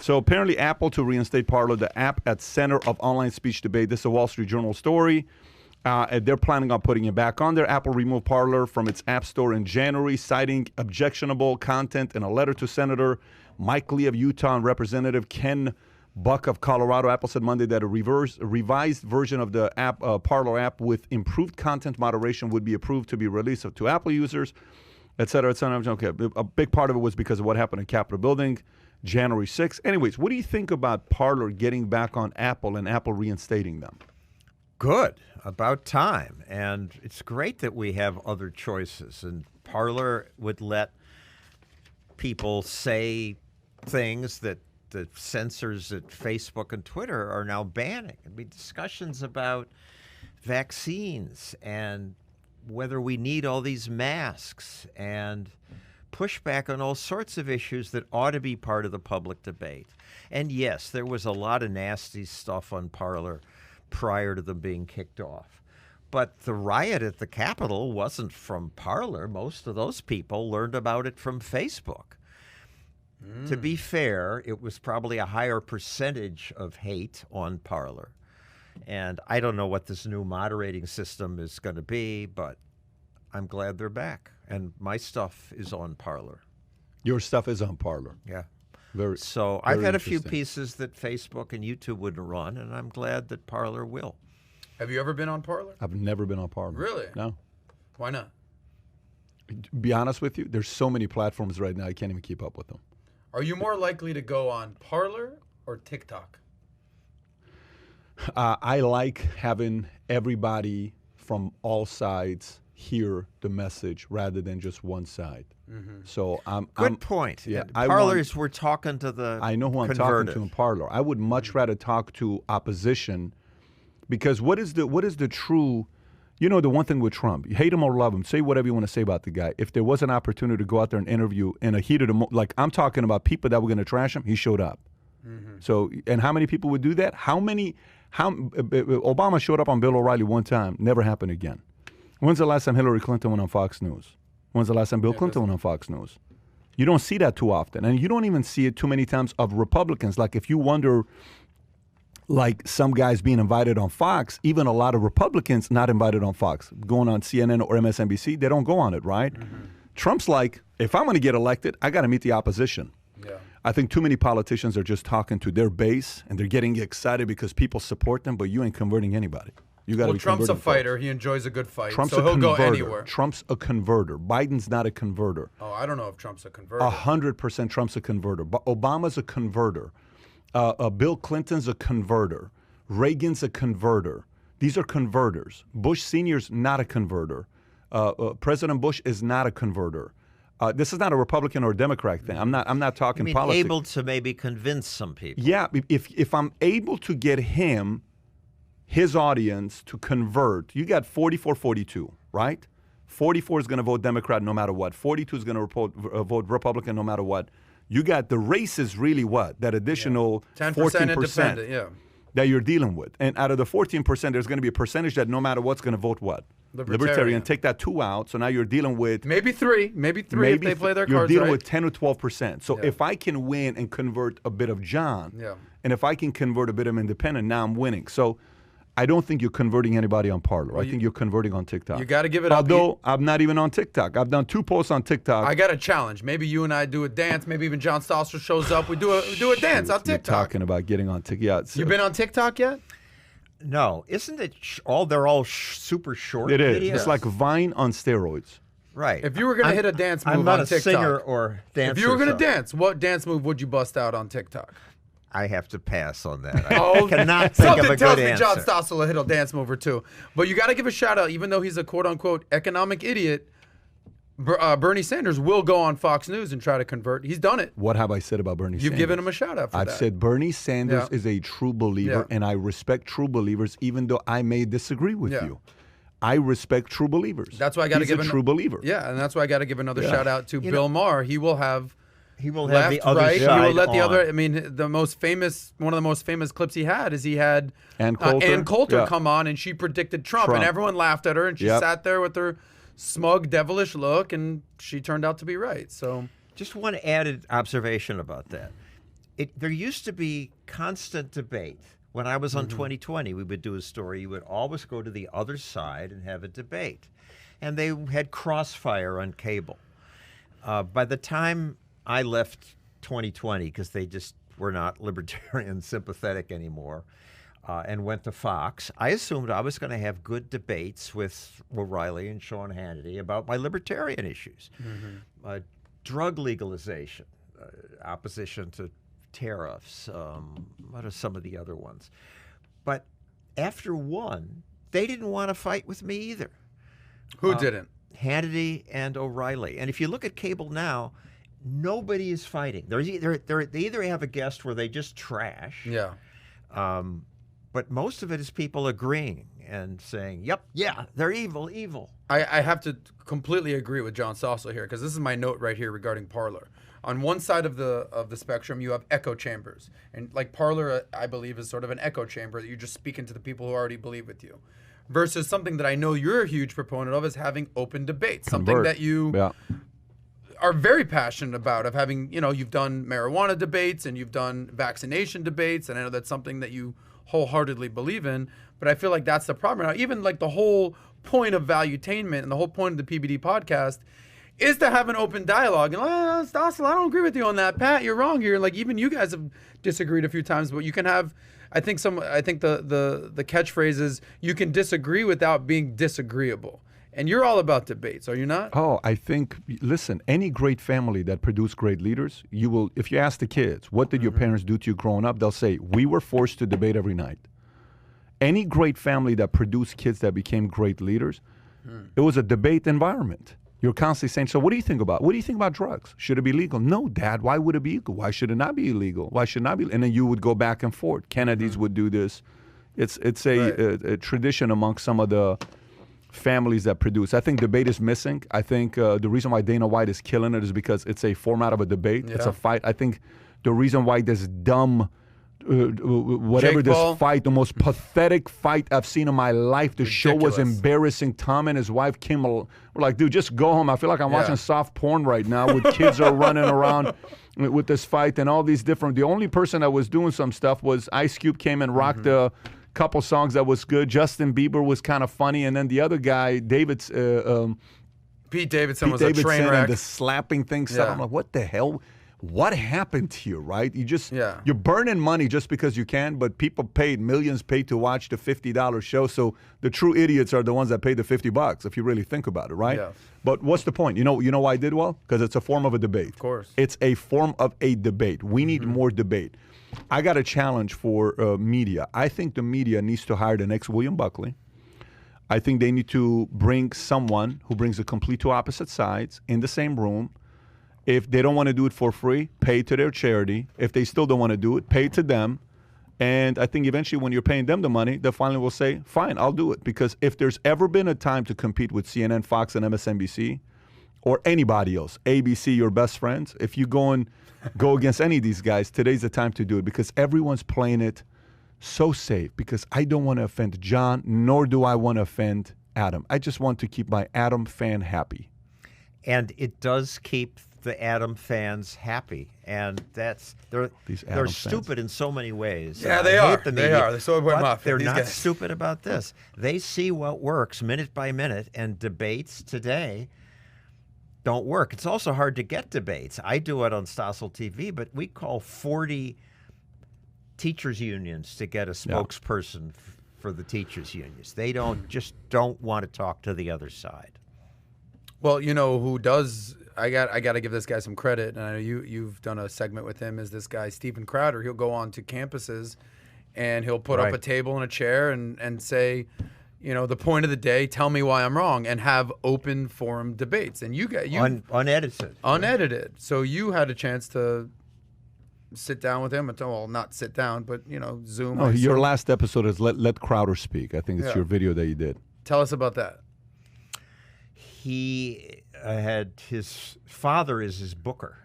So apparently Apple to reinstate Parler, the app at center of online speech debate. This is a Wall Street Journal story. They're planning on putting it back on there. Apple removed Parler from its App Store in January, citing objectionable content in a letter to Senator Mike Lee of Utah and Representative Ken Buck of Colorado. Apple said Monday that a revised version of the app, Parler app with improved content moderation would be approved to be released to Apple users, et cetera, et cetera. Okay, a big part of it was because of what happened in Capitol Building, January 6th. Anyways, what do you think about Parler getting back on Apple and Apple reinstating them? Good. About time. And it's great that we have other choices. And Parler would let people say things that the censors at Facebook and Twitter are now banning. There'd be discussions about vaccines and whether we need all these masks and pushback on all sorts of issues that ought to be part of the public debate. And yes, there was a lot of nasty stuff on Parler prior to them being kicked off. But the riot at the Capitol wasn't from Parler. Most of those people learned about it from Facebook. To be fair, it was probably a higher percentage of hate on Parler. And I don't know what this new moderating system is going to be, but I'm glad they're back. And my stuff is on Parler. Your stuff is on Parler. Yeah. So I've had a few pieces that Facebook and YouTube wouldn't run, and I'm glad that Parler will. Have you ever been on Parler? I've never been on Parler. Really? No. Why not? To be honest with you, there's so many platforms right now, I can't even keep up with them. Are you more likely to go on Parler or TikTok? I like having everybody from all sides hear the message rather than just one side. So Good point. Yeah, Parlers, we're talking to the I know who I'm converted. talking to in Parler. I would much rather talk to opposition, because what is the true? You know, the one thing with Trump, you hate him or love him, say whatever you want to say about the guy. If there was an opportunity to go out there and interview in a heated, like I'm talking about people that were going to trash him, he showed up. So, and how many people would do that? Obama showed up on Bill O'Reilly one time, never happened again. When's the last time Hillary Clinton went on Fox News? When's the last time Bill Clinton went on Fox News? You don't see that too often. And you don't even see it too many times of Republicans. Like if you wonder, like some guys being invited on Fox, even a lot of Republicans not invited on Fox, going on CNN or MSNBC, they don't go on it, right? Trump's like, if I'm going to get elected, I got to meet the opposition. Yeah. I think too many politicians are just talking to their base and they're getting excited because people support them, but you ain't converting anybody. You got to be Trump's a converting fighter. folks. He enjoys a good fight, Trump's so a he'll converter. go anywhere. Trump's a converter. Biden's not a converter. Oh, I don't know if Trump's a converter. 100% Trump's a converter. Obama's a converter. Bill Clinton's a converter. Reagan's a converter. These are converters. Bush Sr.'s not a converter. President Bush is not a converter. This is not a Republican or a Democrat thing. I'm not talking politics. Able to maybe convince some people. Yeah, if I'm able to get his audience to convert, you got 44-42, right? 44 is going to vote Democrat no matter what. 42 is going to vote Republican no matter what. You got the race is really what? That additional 10% independent, yeah. That you're dealing with. And out of the 14%, there's going to be a percentage that no matter what's going to vote what? Libertarian. Take that 2 out, so now you're dealing with... Maybe three if they play their cards right. You're dealing with 10 or 12%. So if I can win and convert a bit of John, and if I can convert a bit of independent, now I'm winning. So I don't think you're converting anybody on Parler. I think you're converting on TikTok. You got to give it up. Although I'm not even on TikTok. I've done 2 posts on TikTok. I got a challenge. Maybe you and I do a dance. Maybe even John Stossel shows up. We do a dance on TikTok. You're talking about getting on TikTok. Yeah, you been on TikTok yet? No. Isn't it they're all super short It is. videos? It's like Vine on steroids. Right. If you were going to hit a dance move I'm not on a TikTok. singer or dancer. If you were going to dance, what dance move would you bust out on TikTok? I have to pass on that. I cannot think of a Something good tells me answer. John Stossel will hit a dance move or two. But you got to give a shout out, even though he's a quote-unquote economic idiot, Bernie Sanders will go on Fox News and try to convert. He's done it. What have I said about Bernie Sanders? You've given him a shout out for that. I've said Bernie Sanders is a true believer, and I respect true believers, even though I may disagree with you. I respect true believers. That's why I got to give a true believer. Yeah, and that's why I got to give another shout out to Bill Maher. He will have. He will left, have the other right. side He will let on. the other. I mean, one of the most famous clips he had is he had Ann Coulter come on, and she predicted Trump, and everyone laughed at her, and she sat there with her smug, devilish look, and she turned out to be right. So, just one added observation about that. there used to be constant debate. When I was on 2020, we would do a story. You would always go to the other side and have a debate. And they had crossfire on cable. By the time I left 2020, because they just were not libertarian sympathetic anymore, and went to Fox, I assumed I was going to have good debates with O'Reilly and Sean Hannity about my libertarian issues. Drug legalization, opposition to tariffs, what are some of the other ones? But after one, they didn't want to fight with me either. Who didn't? Hannity and O'Reilly. And if you look at cable now, nobody is fighting. They either have a guest where they just trash. Yeah. But most of it is people agreeing and saying, yep, yeah, they're evil, evil. I have to completely agree with John Stossel here, because this is my note right here regarding Parler. On one side of the spectrum, you have echo chambers. And like Parler, I believe, is sort of an echo chamber that you're just speaking to the people who already believe with you. Versus something that I know you're a huge proponent of is having open debates. Something that you are very passionate about, of having, you've done marijuana debates and you've done vaccination debates. And I know that's something that you wholeheartedly believe in. But I feel like that's the problem. Now, even like the whole point of Valuetainment and the whole point of the PBD podcast is to have an open dialogue. And Stossel, I don't agree with you on that. Pat, you're wrong here. Like, even you guys have disagreed a few times, but you can have, I think the catchphrase is, you can disagree without being disagreeable. And you're all about debates, are you not? Oh, I think, listen, any great family that produce great leaders, you will, if you ask the kids, what did your parents do to you growing up? They'll say, we were forced to debate every night. Any great family that produced kids that became great leaders, it was a debate environment. You're constantly saying, so what do you think about? What do you think about drugs? Should it be legal? No, Dad, why would it be illegal? Why should it not be illegal? Why should it not be? And then you would go back and forth. Kennedys would do this. It's a tradition among some of the families that produce. I think debate is missing. I think the reason why Dana White is killing it is because it's a format of a debate. It's a fight. I think the reason why this dumb fight, the most pathetic fight I've seen in my life. The show was embarrassing. Tom and his wife Kim were like, dude, just go home. I feel like I'm watching soft porn right now with kids are running around with this fight and all these different. The only person that was doing some stuff was Ice Cube came and rocked a couple songs that was good. Justin Bieber was kind of funny. And then the other guy, Pete Davidson was a train wreck. And the slapping thing stuff. I'm like, what the hell? What happened to you, right? You just, you're burning money just because you can, but people millions paid to watch the $50 show. So the true idiots are the ones that paid the $50 if you really think about it, right? Yeah. But what's the point? You know why I did well? Because it's a form of a debate. Of course. It's a form of a debate. We need more debate. I got a challenge for media. I think the media needs to hire the next William Buckley. I think they need to bring someone who brings the complete two opposite sides in the same room. If they don't want to do it for free, pay to their charity. If they still don't want to do it, pay to them. And I think eventually when you're paying them the money, they finally will say, fine, I'll do it. Because if there's ever been a time to compete with CNN, Fox, and MSNBC, or anybody else, ABC, your best friends, if you go against any of these guys, today's the time to do it. Because everyone's playing it so safe. Because I don't want to offend John, nor do I want to offend Adam. I just want to keep my Adam fan happy. And it does keep the Adam fans happy, and they're stupid in so many ways. Yeah, they are. They're so they're not stupid about this. They see what works minute by minute, and debates today don't work. It's also hard to get debates. I do it on Stossel TV, but we call 40 teachers unions to get a spokesperson for the teachers unions. They don't want to talk to the other side. Well, you know who does? I got to give this guy some credit, and I know you've done a segment with him. Is this guy Stephen Crowder? He'll go on to campuses, and he'll put up a table and a chair and say, the point of the day. Tell me why I'm wrong, and have open forum debates. And you unedited. So you had a chance to sit down with him. Well, not sit down, but Zoom. No, your last episode is let Crowder speak. I think it's your video that you did. Tell us about that. He had his father is his booker,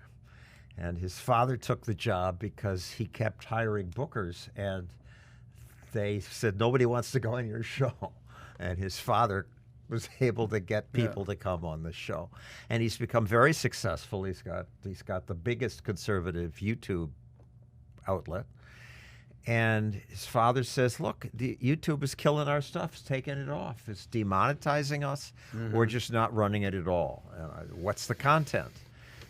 and his father took the job because he kept hiring bookers, and they said nobody wants to go on your show, and his father was able to get people to come on the show, and he's become very successful. He's got the biggest conservative YouTube outlet. And his father says, look, YouTube is killing our stuff. It's taking it off. It's demonetizing us. We're just not running it at all. What's the content?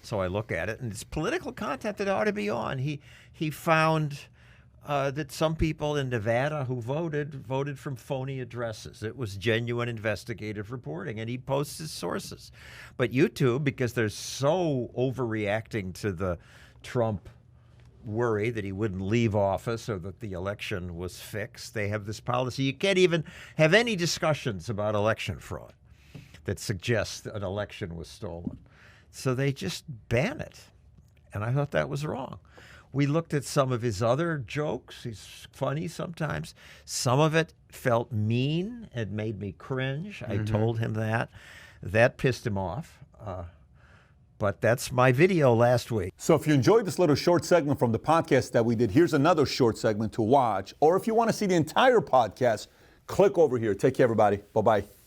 So I look at it, and it's political content that ought to be on. He found that some people in Nevada who voted from phony addresses. It was genuine investigative reporting, and he posts his sources. But YouTube, because they're so overreacting to the Trump worry that he wouldn't leave office or that the election was fixed, they have this policy. You can't even have any discussions about election fraud that suggests that an election was stolen. So they just ban it. And I thought that was wrong. We looked at some of his other jokes. He's funny sometimes. Some of it felt mean and made me cringe. I told him that. That pissed him off. But that's my video last week. So if you enjoyed this little short segment from the podcast that we did, here's another short segment to watch. Or if you want to see the entire podcast, click over here. Take care, everybody. Bye-bye.